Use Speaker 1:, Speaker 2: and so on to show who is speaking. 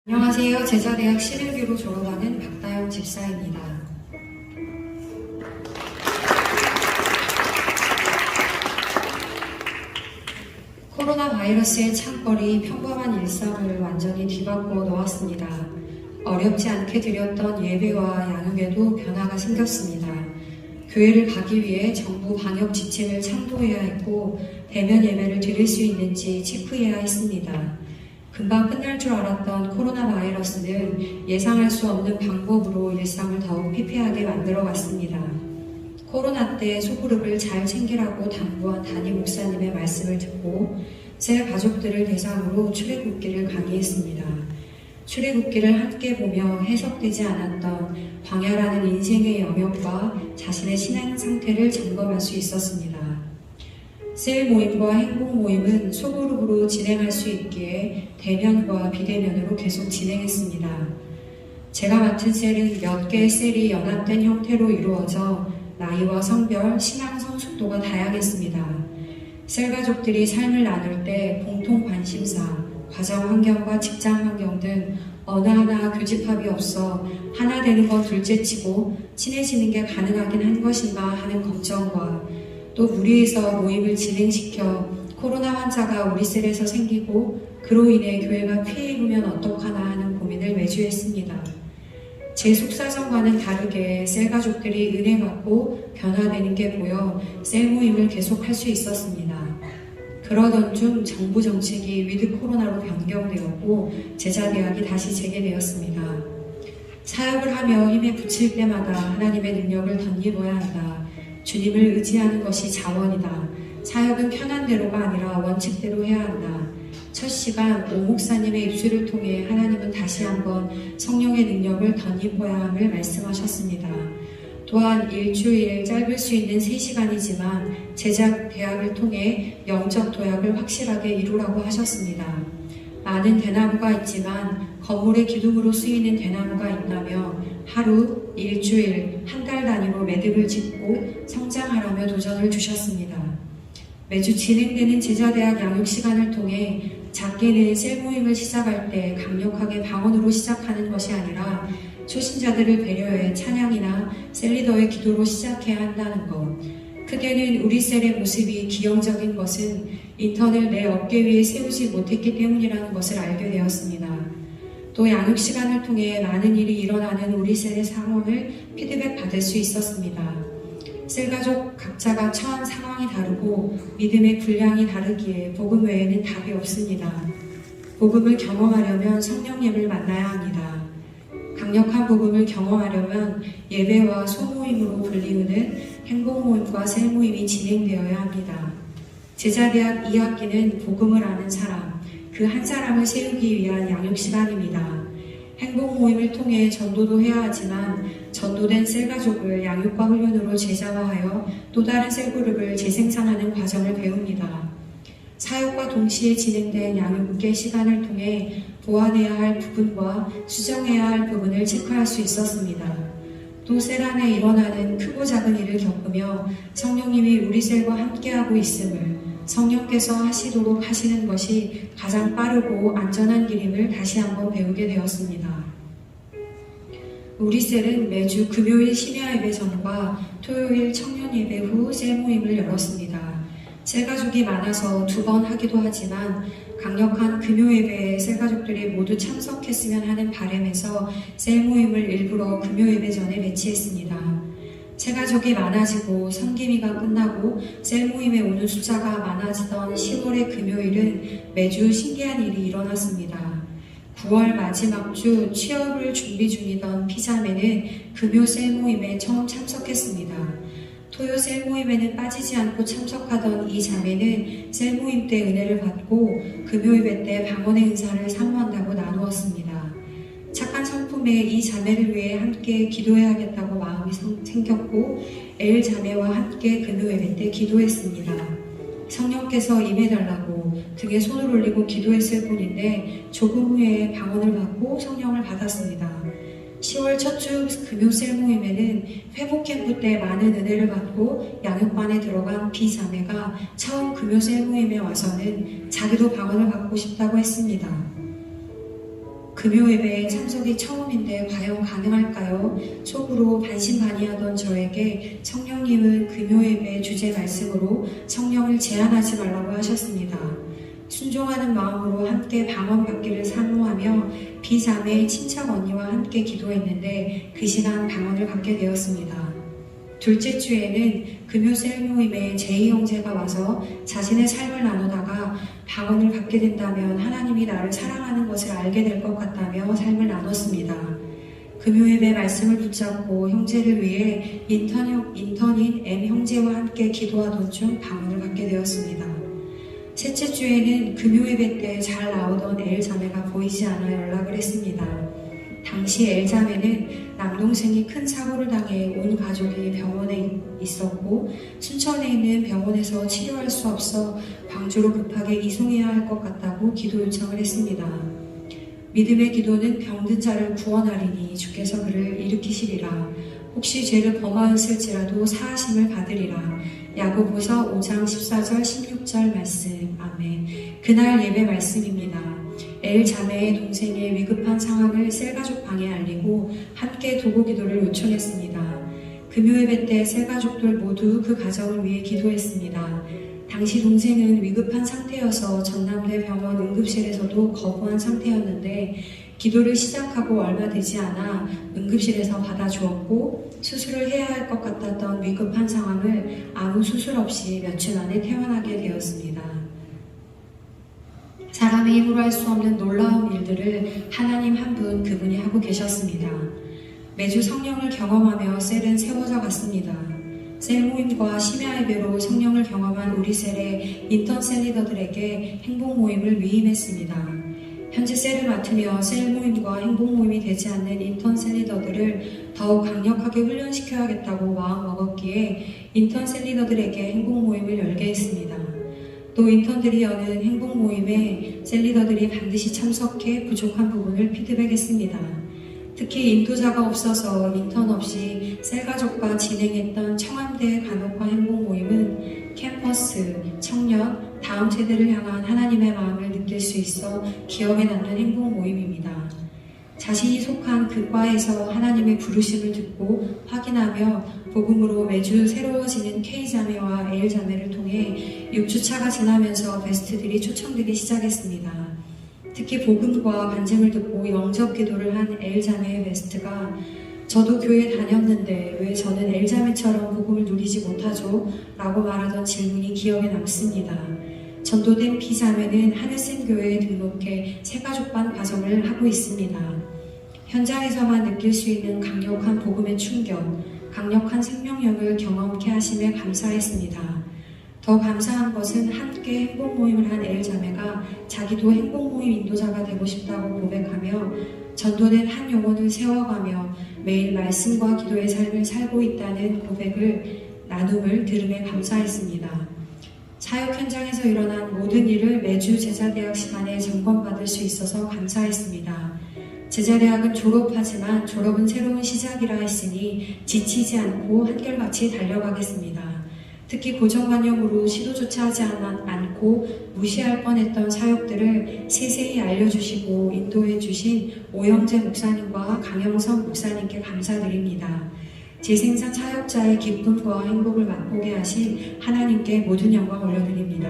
Speaker 1: 안녕하세요. 제자대학 11기로 졸업하는 박다영 집사입니다. 코로나 바이러스의 창궐이 평범한 일상을 완전히 뒤바꿔 놓았습니다. 어렵지 않게 드렸던 예배와 양육에도 변화가 생겼습니다. 교회를 가기 위해 정부 방역 지침을 참고해야 했고 대면 예배를 드릴 수 있는지 체크해야 했습니다. 금방 끝날 줄 알았던 코로나 바이러스는 예상할 수 없는 방법으로 일상을 더욱 피폐하게 만들어갔습니다. 코로나 때 소그룹을 잘 챙기라고 당부한 담임 목사님의 말씀을 듣고 새 가족들을 대상으로 출애굽기를 강의했습니다. 출애굽기를 함께 보며 해석되지 않았던 광야라는 인생의 영역과 자신의 신앙 상태를 점검할 수 있었습니다. 셀 모임과 행복 모임은 소그룹으로 진행할 수 있기에 대면과 비대면으로 계속 진행했습니다. 제가 맡은 셀은 몇 개의 셀이 연합된 형태로 이루어져 나이와 성별, 신앙 성숙도가 다양했습니다. 셀 가족들이 삶을 나눌 때 공통 관심사, 가정 환경과 직장 환경 등 어느 하나 교집합이 없어 하나 되는 건 둘째치고 친해지는 게 가능하긴 한 것인가 하는 걱정과 또 무리해서 모임을 진행시켜 코로나 환자가 우리 셀에서 생기고 그로 인해 교회가 피해 입으면 어떡하나 하는 고민을 매주 했습니다. 제 속사정과는 다르게 셀 가족들이 은혜 받고 변화되는 게 보여 셀 모임을 계속할 수 있었습니다. 그러던 중 정부 정책이 위드 코로나로 변경되었고 제자대학이 다시 재개되었습니다. 사역을 하며 힘에 부칠 때마다 하나님의 능력을 덧입어야 한다. 주님을 의지하는 것이 자원이다. 사역은 편한 대로가 아니라 원칙대로 해야 한다. 첫 시간 오 목사님의 입술을 통해 하나님은 다시 한번 성령의 능력을 덧입어야 함을 말씀하셨습니다. 또한 일주일 짧을 수 있는 3시간이지만 제작 대학을 통해 영적 도약을 확실하게 이루라고 하셨습니다. 많은 대나무가 있지만 건물의 기둥으로 쓰이는 대나무가 있다며 하루, 일주일, 한 달 단위로 매듭을 짓고 성장하라며 도전을 주셨습니다. 매주 진행되는 제자대학 양육 시간을 통해 작게는 셀 모임을 시작할 때 강력하게 방언으로 시작하는 것이 아니라 초신자들을 배려해 찬양이나 셀리더의 기도로 시작해야 한다는 것. 크게는 우리 셀의 모습이 기형적인 것은 인턴을 내 어깨 위에 세우지 못했기 때문이라는 것을 알게 되었습니다. 또 양육 시간을 통해 많은 일이 일어나는 우리 셀의 상황을 피드백 받을 수 있었습니다. 셀 가족 각자가 처한 상황이 다르고 믿음의 분량이 다르기에 복음 외에는 답이 없습니다. 복음을 경험하려면 성령님을 만나야 합니다. 강력한 복음을 경험하려면 예배와 소모임으로 불리우는 행복모임과 셀모임이 진행되어야 합니다. 제자대학 2학기는 복음을 아는 사람, 그 한 사람을 세우기 위한 양육시간입니다. 행복모임을 통해 전도도 해야 하지만 전도된 셀가족을 양육과 훈련으로 제자화하여 또 다른 셀그룹을 재생산하는 과정을 배웁니다. 사역과 동시에 진행된 양육의 시간을 통해 보완해야 할 부분과 수정해야 할 부분을 체크할 수 있었습니다. 또 셀 안에 일어나는 크고 작은 일을 겪으며 성령님이 우리 셀과 함께하고 있음을 성령께서 하시도록 하시는 것이 가장 빠르고 안전한 길임을 다시 한번 배우게 되었습니다. 우리 셀은 매주 금요일 심야 예배 전과 토요일 청년 예배 후 셀 모임을 열었습니다. 셀 가족이 많아서 2번 하기도 하지만 강력한 금요 예배에 셀 가족들이 모두 참석했으면 하는 바람에서 셀 모임을 일부러 금요 예배 전에 배치했습니다. 셀 가족이 많아지고 성김이가 끝나고 셀 모임에 오는 숫자가 많아지던 10월의 금요일은 매주 신기한 일이 일어났습니다. 9월 마지막 주 취업을 준비 중이던 피자매는 금요 셀 모임에 처음 참석했습니다. 토요 셀 모임에는 빠지지 않고 참석하던 이 자매는 셀 모임 때 은혜를 받고 금요 예배 때 방언의 은사를 사모한다고 나누었습니다. 착한 성품에 이 자매를 위해 함께 기도해야겠다고 마음이 생겼고 엘 자매와 함께 금요 예배 때 기도했습니다. 성령께서 임해달라고 등에 손을 올리고 기도했을 뿐인데 조금 후에 방언을 받고 성령을 받았습니다. 10월 첫 주 금요 셀 모임에는 회복 캠프 때 많은 은혜를 받고 양육반에 들어간 비자매가 처음 금요 셀 모임에 와서는 자기도 방언을 받고 싶다고 했습니다. 금요 예배에 참석이 처음인데 과연 가능할까요? 속으로 반신반의하던 저에게 성령님은 금요 예배 주제 말씀으로 성령을 제한하지 말라고 하셨습니다. 순종하는 마음으로 함께 방언받기를 사모하며 비자매 친척 언니와 함께 기도했는데 그 시간 방언을 받게 되었습니다. 둘째 주에는 금요 셀 모임에 제2 형제가 와서 자신의 삶을 나누다가 방언을 받게 된다면 하나님이 나를 사랑하는 것을 알게 될 것 같다며 삶을 나눴습니다. 금요 예배 말씀을 붙잡고 형제를 위해 인턴인 M 형제와 함께 기도하던 중 방언을 받게 되었습니다. 셋째 주에는 금요 예배 때 잘 나오던 L 자매가 보이지 않아 연락을 했습니다. 당시 L 자매는 남동생이 큰 사고를 당해 온 가족이 병원에 있었고 춘천에 있는 병원에서 치료할 수 없어 광주로 급하게 이송해야 할 것 같다고 기도 요청을 했습니다. 믿음의 기도는 병든 자를 구원하리니 주께서 그를 일으키시리라. 혹시 죄를 범하였을지라도 사하심을 받으리라. 야고보서 5장 14절 16절 말씀. 아멘. 그날 예배 말씀입니다. 엘 자매의 동생의 위급한 상황을 셀가족 방에 알리고 함께 도고 기도를 요청했습니다. 금요 예배 때 셀가족들 모두 그 가정을 위해 기도했습니다. 당시 동생은 위급한 상태여서 전남대 병원 응급실에서도 거부한 상태였는데 기도를 시작하고 얼마 되지 않아 응급실에서 받아주었고 수술을 해야 할 것 같았던 위급한 상황을 아무 수술 없이 며칠 만에 퇴원하게 되었습니다. 사람의 힘으로 할 수 없는 놀라운 일들을 하나님 한 분 그분이 하고 계셨습니다. 매주 성령을 경험하며 셀은 세워져 갔습니다. 셀 모임과 심야 예배로 성령을 경험한 우리 셀의 인턴 셀 리더들에게 행복 모임을 위임했습니다. 현재 셀을 맡으며 셀 모임과 행복 모임이 되지 않는 인턴 셀 리더들을 더욱 강력하게 훈련시켜야겠다고 마음먹었기에 인턴 셀 리더들에게 행복 모임을 열게 했습니다. 또 인턴들이 여는 행복 모임에 셀 리더들이 반드시 참석해 부족한 부분을 피드백했습니다. 특히 인도자가 없어서 인턴 없이 셀가족과 진행했던 청암대 간호과 행복 모임은 캠퍼스, 청년, 다음 세대를 향한 하나님의 마음을 느낄 수 있어 기억에 남는 행복 모임입니다. 자신이 속한 그 과에서 하나님의 부르심을 듣고 확인하며 복음으로 매주 새로워지는 K자매와 L자매를 통해 6주차가 지나면서 베스트들이 초청되기 시작했습니다. 특히 복음과 간증을 듣고 영접 기도를 한 L자매의 베스트가 저도 교회 다녔는데 왜 저는 L자매처럼 복음을 누리지 못하죠? 라고 말하던 질문이 기억에 남습니다. 전도된 B자매는 하늘샘 교회에 등록해 새가족반 과정을 하고 있습니다. 현장에서만 느낄 수 있는 강력한 복음의 충격, 강력한 생명력을 경험케 하심에 감사했습니다. 더 감사한 것은 함께 행복 모임을 한 L자매가 자기도 행복 모임 인도자가 되고 싶다고 고백하며 전도된 한 영혼을 세워가며 매일 말씀과 기도의 삶을 살고 있다는 나눔을 들음에 감사했습니다. 사역 현장에서 일어난 모든 일을 매주 제자대학 시간에 점검받을 수 있어서 감사했습니다. 제자대학은 졸업하지만 졸업은 새로운 시작이라 했으니 지치지 않고 한결같이 달려가겠습니다. 특히 고정관념으로 시도조차 하지 않고 무시할 뻔했던 사역들을 세세히 알려주시고 인도해주신 오영재 목사님과 강영선 목사님께 감사드립니다. 재생산 사역자의 기쁨과 행복을 맛보게 하신 하나님께 모든 영광 올려드립니다.